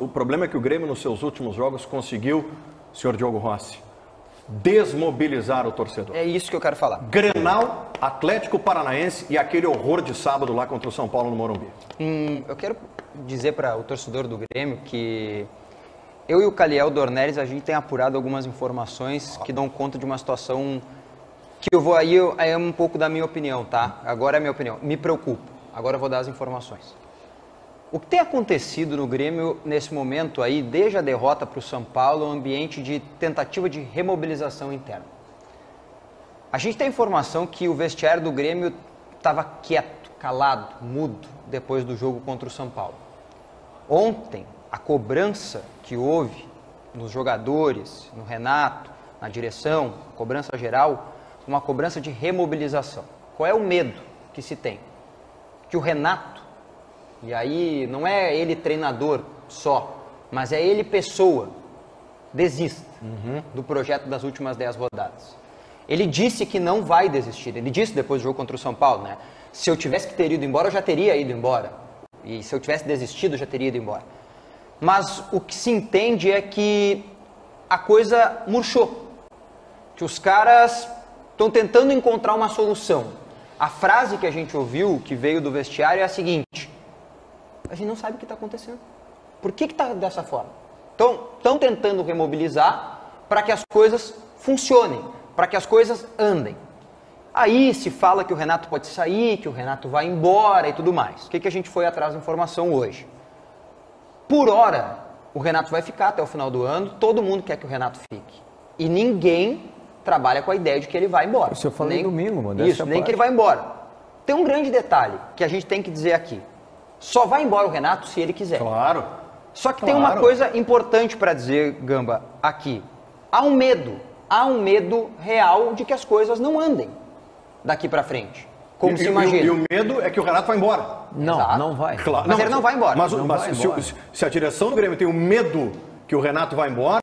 O problema é que o Grêmio, nos seus últimos jogos, conseguiu, senhor Diogo Rossi, desmobilizar o torcedor. É isso que eu quero falar. Grenal, Atlético Paranaense e aquele horror de sábado lá contra o São Paulo no Morumbi. Eu quero dizer para o torcedor do Grêmio que eu e o Caliel Dornelles, a gente tem apurado algumas informações que dão conta de uma situação que eu vou aí é um pouco da minha opinião, tá? Agora é a minha opinião. Me preocupo. Agora eu vou dar as informações. O que tem acontecido no Grêmio nesse momento aí, desde a derrota para o São Paulo, é um ambiente de tentativa de remobilização interna. A gente tem informação que o vestiário do Grêmio estava quieto, calado, mudo, depois do jogo contra o São Paulo. Ontem, a cobrança que houve nos jogadores, no Renato, na direção, cobrança geral, uma cobrança de remobilização. Qual é o medo que se tem? Que o Renato, e aí não é ele treinador só, mas é ele pessoa, desista do projeto das últimas 10 rodadas. Ele disse que não vai desistir, ele disse depois do jogo contra o São Paulo, né? Se eu tivesse que ter ido embora, eu já teria ido embora. E se eu tivesse desistido, eu já teria ido embora. Mas o que se entende é que a coisa murchou, que os caras estão tentando encontrar uma solução. A frase que a gente ouviu, que veio do vestiário, é a seguinte: a gente não sabe o que está acontecendo. Por que está dessa forma? Estão tentando remobilizar para que as coisas funcionem, para que as coisas andem. Aí se fala que o Renato pode sair, que o Renato vai embora e tudo mais. O que a gente foi atrás da informação hoje? Por hora, o Renato vai ficar até o final do ano, todo mundo quer que o Renato fique. E ninguém trabalha com a ideia de que ele vai embora. Isso eu falei domingo, mano. Isso, nem que ele vai embora. Tem um grande detalhe que a gente tem que dizer aqui. Só vai embora o Renato se ele quiser. Claro. Só que tem uma coisa importante para dizer, Gamba, aqui. Há um medo real de que as coisas não andem daqui para frente. Como se imagina. E o medo é que o Renato vai embora. Não, Exato. não vai. Claro. Mas ele não vai embora. Mas, Não mas vai se, embora. se a direção do Grêmio tem o medo que o Renato vai embora,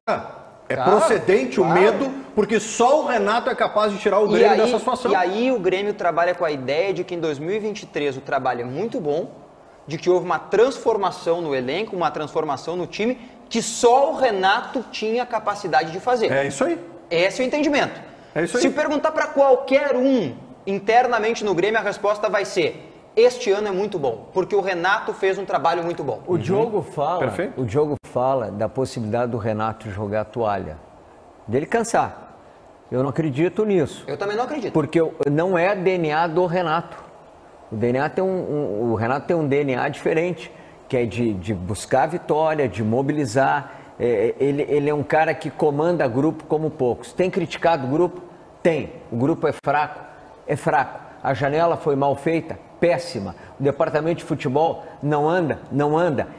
é Claro, procedente claro. o medo, porque só o Renato é capaz de tirar o Grêmio dessa situação. E aí o Grêmio trabalha com a ideia de que em 2023 o trabalho é muito bom, de que houve uma transformação no elenco, uma transformação no time, que só o Renato tinha capacidade de fazer. É isso aí. Esse é o entendimento. É isso aí. Se perguntar para qualquer um internamente no Grêmio, a resposta vai ser: este ano é muito bom, porque o Renato fez um trabalho muito bom. O Diogo fala, Perfeito. o Diogo fala da possibilidade do Renato jogar a toalha, dele cansar. Eu não acredito nisso, Eu também não acredito. porque não é DNA do Renato. O DNA tem o Renato tem um DNA diferente, que é de buscar a vitória, de mobilizar. Ele é um cara que comanda grupo como poucos. Tem criticado o grupo? Tem. O grupo é fraco? É fraco. A janela foi mal feita? Péssima. O departamento de futebol não anda? Não anda.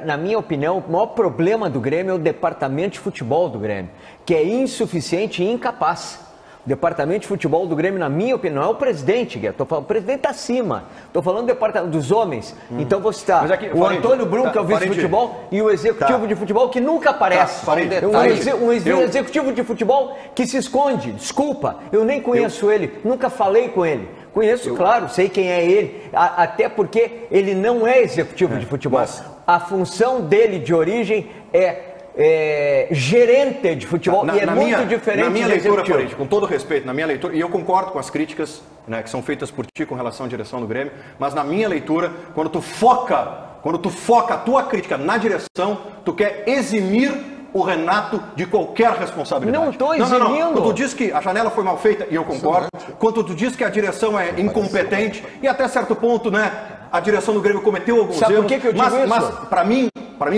Na minha opinião, o maior problema do Grêmio é o departamento de futebol do Grêmio, que é insuficiente e incapaz. O departamento de futebol do Grêmio, na minha opinião, não é o presidente, Guilherme. O presidente está acima. Estou falando do departamento dos homens. Então vou citar Mas aqui, o Farid, Antônio Brum, que é o vice de futebol, e o executivo de futebol, que nunca aparece. Farid, Um executivo de futebol que se esconde. Desculpa, eu nem conheço ele, nunca falei com ele. Conheço, claro, sei quem é ele, até porque ele não é executivo de futebol. A função dele de origem é gerente de futebol e é muito diferente na minha de leitura, executivo. Farid, com todo respeito, na minha leitura, e eu concordo com as críticas, né, que são feitas por ti com relação à direção do Grêmio, mas na minha leitura, quando tu foca a tua crítica na direção, tu quer eximir o Renato de qualquer responsabilidade. Não estou eximindo. Não. Quando tu diz que a janela foi mal feita, e eu concordo, quando tu diz que a direção é incompetente, e até certo ponto, né, a direção do Grêmio cometeu alguns Sabe erros, por que eu digo isso? mas para mim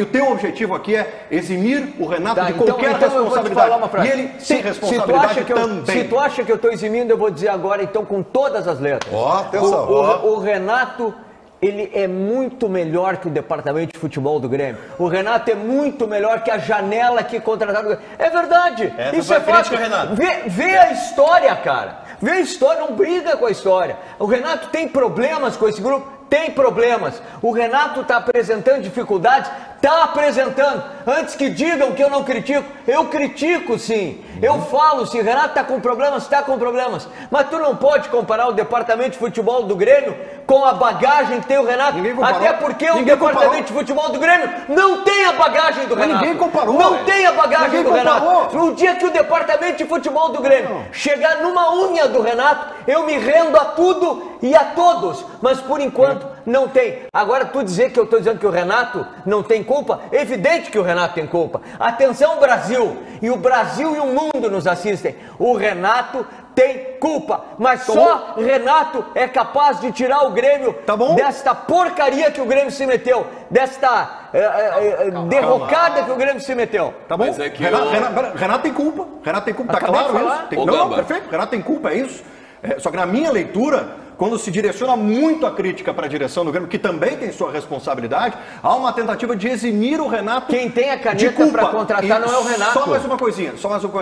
o teu objetivo aqui é eximir o Renato de Então qualquer eu vou te responsabilidade. falar uma frase. E ele tem responsabilidade também. Se tu acha que eu estou eximindo, eu vou dizer agora, então, com todas as letras. Atenção. O Renato, ele é muito melhor que o departamento de futebol do Grêmio. O Renato é muito melhor que a janela que contrataram do Grêmio. É verdade. Essa Isso foi é a crítica, fato. Renato. Vê a história, cara. Vê a história, não briga com a história. O Renato tem problemas com esse grupo? Tem problemas. O Renato está apresentando dificuldades? Está apresentando. Antes que digam que eu não critico, eu critico sim. Eu falo, se Renato está com problemas, está com problemas. Mas tu não pode comparar o departamento de futebol do Grêmio com a bagagem que tem o Renato. Até porque o departamento de futebol do Grêmio não tem a bagagem do Renato. Ninguém comparou. Não tem a bagagem do Renato. No dia que o departamento de futebol do Grêmio chegar numa unha do Renato, eu me rendo a tudo e a todos. Mas por enquanto não tem. Agora tu dizer que eu estou dizendo que o Renato não tem culpa, é evidente que o Renato tem culpa. Atenção, Brasil! E o Brasil e o mundo nos assistem. O Renato tem culpa, mas só Renato é capaz de tirar o Grêmio desta porcaria que o Grêmio se meteu, desta derrocada que o Grêmio se meteu. Tá bom? É que Renato tem culpa. Renato tem culpa. Tá claro isso? Não, perfeito. Renato tem culpa, é isso. Só que na minha leitura, quando se direciona muito a crítica para a direção do Grêmio, que também tem sua responsabilidade, há uma tentativa de eximir o Renato. Quem tem a caneta para contratar não é o Renato. Só mais uma coisinha,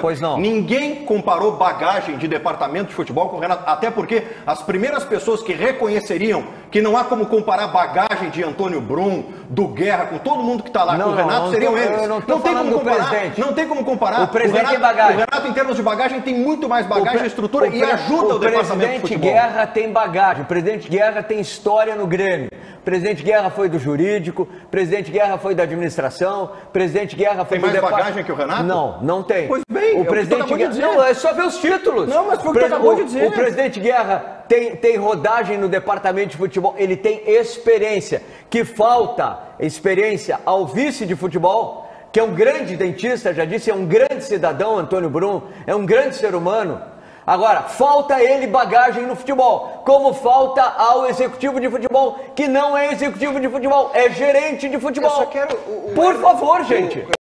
Pois não. Ninguém comparou bagagem de departamento de futebol com o Renato, até porque as primeiras pessoas que reconheceriam que não há como comparar bagagem de Antônio Brum, do Guerra, com todo mundo que está lá com o Renato, seriam eles. Não tem como comparar. Não tem como comparar. O presidente tem bagagem. O Renato, em termos de bagagem, tem muito mais bagagem e estrutura e ajuda o departamento de futebol. O presidente Guerra tem bagagem, o presidente Guerra tem história no Grêmio. O presidente Guerra foi do jurídico, o presidente Guerra foi da administração, o presidente Guerra foi do departamento. Tem mais bagagem que o Renato? Não tem. Pois bem, o presidente Guerra... Não, é só ver os títulos. Não, mas foi o que tu acabou de dizer. O presidente Guerra tem rodagem no departamento de futebol, ele tem experiência. Que falta experiência ao vice de futebol, que é um grande dentista, já disse, é um grande cidadão, Antônio Brum, é um grande ser humano. Agora, falta ele bagagem no futebol, como falta ao executivo de futebol, que não é executivo de futebol, é gerente de futebol. Eu só quero... Por favor, gente.